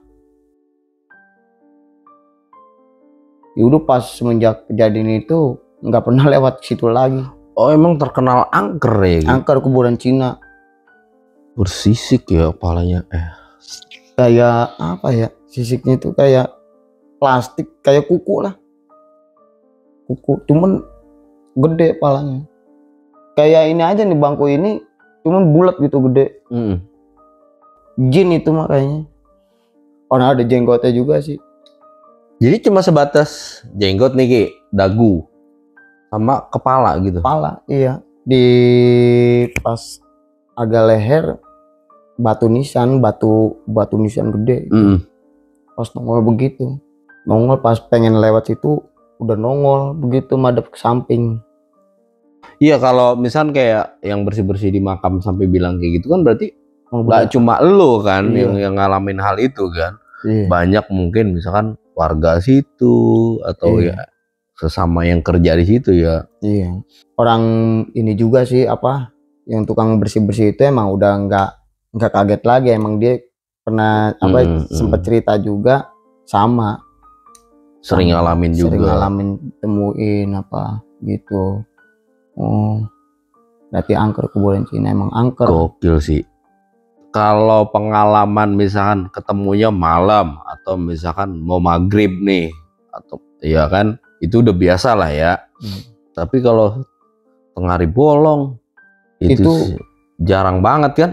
Yaudah pas semenjak kejadian itu nggak pernah lewat situ lagi. Oh emang terkenal angker ya? Gitu? Angker kuburan Cina. Bersisik ya kepalanya. Kayak apa ya? Sisiknya itu kayak plastik, kayak kuku lah. Kuku, cuman gede kepalanya. Kayak ini aja nih, bangku ini cuman bulat gitu gede. Jin itu makanya. Orang ada jenggotnya juga sih. Jadi cuma sebatas jenggot nih Ki, dagu sama kepala gitu. Kepala, iya. Di pas agak leher batu nisan gede. Pas nongol begitu. Nongol pas pengen lewat situ udah nongol begitu madep ke samping. Iya, kalau misal kayak yang bersih-bersih di makam sampai bilang kayak gitu kan berarti nggak cuma lo kan yang ngalamin hal itu kan. Banyak mungkin misalkan warga situ atau ya sesama yang kerja di situ ya. Iya. Orang ini juga sih apa yang tukang bersih-bersih itu emang udah nggak kaget lagi, emang dia pernah sempat cerita juga sama. Sering ngalamin juga. Sering ngalamin, temuin apa gitu. Oh. Berarti angker kuburan Cina emang angker. Gokil sih. Kalau pengalaman misalkan ketemunya malam atau misalkan mau maghrib nih atau ya kan itu udah biasa lah ya. Tapi kalau tengah hari bolong itu jarang banget kan?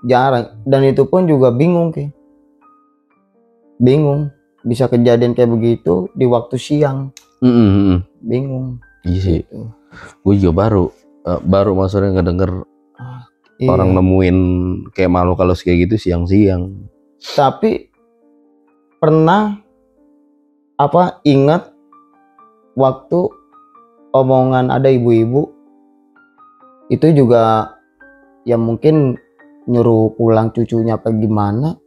Jarang, dan itu pun juga bingung Ki. Bingung bisa kejadian kayak begitu di waktu siang. Bingung. Iya sih. Gue juga baru baru maksudnya ngedenger Iya. orang nemuin kayak makhluk halus kayak gitu siang-siang. Tapi pernah ingat waktu omongan ada ibu-ibu itu juga ya mungkin nyuruh pulang cucunya apa gimana,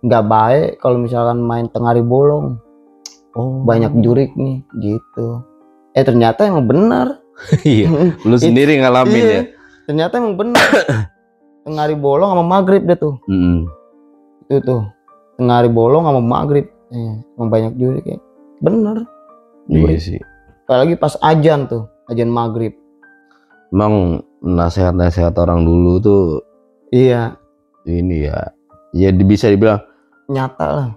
nggak baik kalau misalkan main tengari bolong. Banyak jurik nih gitu. Ternyata emang benar. Iya, lu sendiri ngalamin ya. Ternyata emang benar. Tengari bolong sama maghrib deh tuh. Itu tuh tengari bolong sama maghrib. Emang banyak jurik ya. Bener. Iya sih. Apalagi pas ajan tuh, ajan maghrib. Emang nasihat-nasihat orang dulu tuh. Iya. Ini ya. Ya bisa dibilang nyata lah.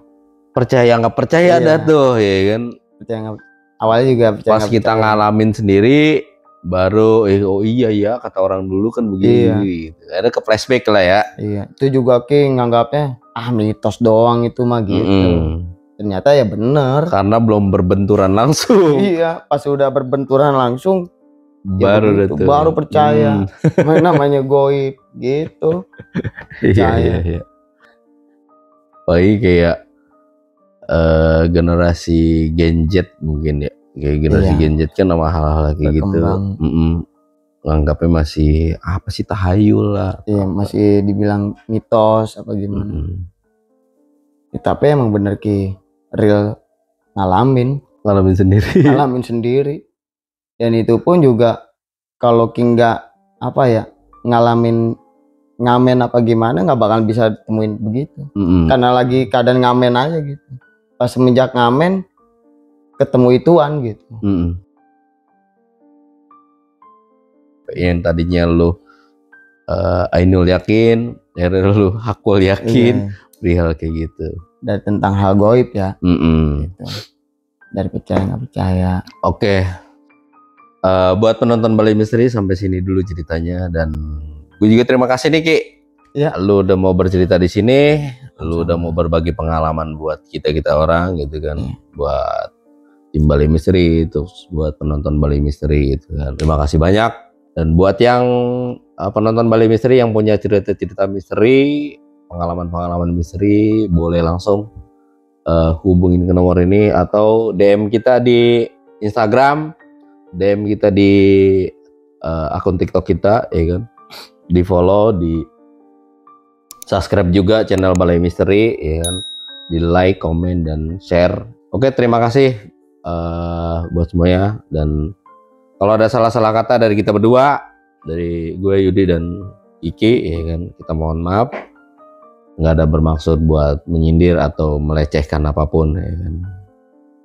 Percaya nggak percaya dah tuh, ya kan. Percaya nggak. Awalnya juga percaya. Pas kita ngalamin sendiri, baru oh iya ya kata orang dulu kan begini. Gitu. Ada ke flashback lah ya. Iya. Itu juga nganggapnya mitos doang itu mah gitu. Ternyata ya bener. Karena belum berbenturan langsung. Iya. Pas udah berbenturan langsung, baru ya baru percaya. Namanya goib gitu. Iya. Apalagi kayak generasi Gen Z mungkin ya. Kayak generasi Gen Z kan sama hal-hal kayak gitu. Nganggapnya masih apa sih, tahayul lah. Iya, masih dibilang mitos apa gimana. Tapi emang bener real ngalamin sendiri. Dan itu pun juga kalau nggak ngalamin ngamen apa gimana, nggak bakal bisa temuin begitu. Karena lagi keadaan ngamen aja gitu. Pas semenjak ngamen ketemu ituan gitu. Yang tadinya lu Ainul yakin, akhirnya lu Hakul yakin, perihal kayak gitu. Dari tentang hal goib ya. Gitu. Dari percaya nggak percaya. Oke. Buat penonton Balai Misteri sampai sini dulu ceritanya, dan gue juga terima kasih nih Ki. Ya. Lu udah mau bercerita di sini, lu udah mau berbagi pengalaman buat kita orang gitu kan, buat tim Balai Misteri, terus buat penonton Balai Misteri gitu kan. Terima kasih banyak. Dan buat yang penonton Balai Misteri yang punya cerita-cerita misteri, pengalaman-pengalaman misteri, boleh langsung hubungin ke nomor ini atau DM kita di Instagram, DM kita di akun TikTok kita, ya kan, di follow, di subscribe juga channel Balai Misteri, ya kan, di like, komen, dan share. Oke, terima kasih buat semuanya. Dan kalau ada salah-salah kata dari kita berdua, dari gue Yudi dan Iki, ya kan, kita mohon maaf. Nggak ada bermaksud buat menyindir atau melecehkan apapun, ya kan.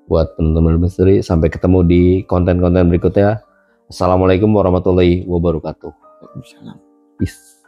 Buat teman-teman misteri, sampai ketemu di konten-konten berikutnya. Assalamualaikum warahmatullahi wabarakatuh. Peace.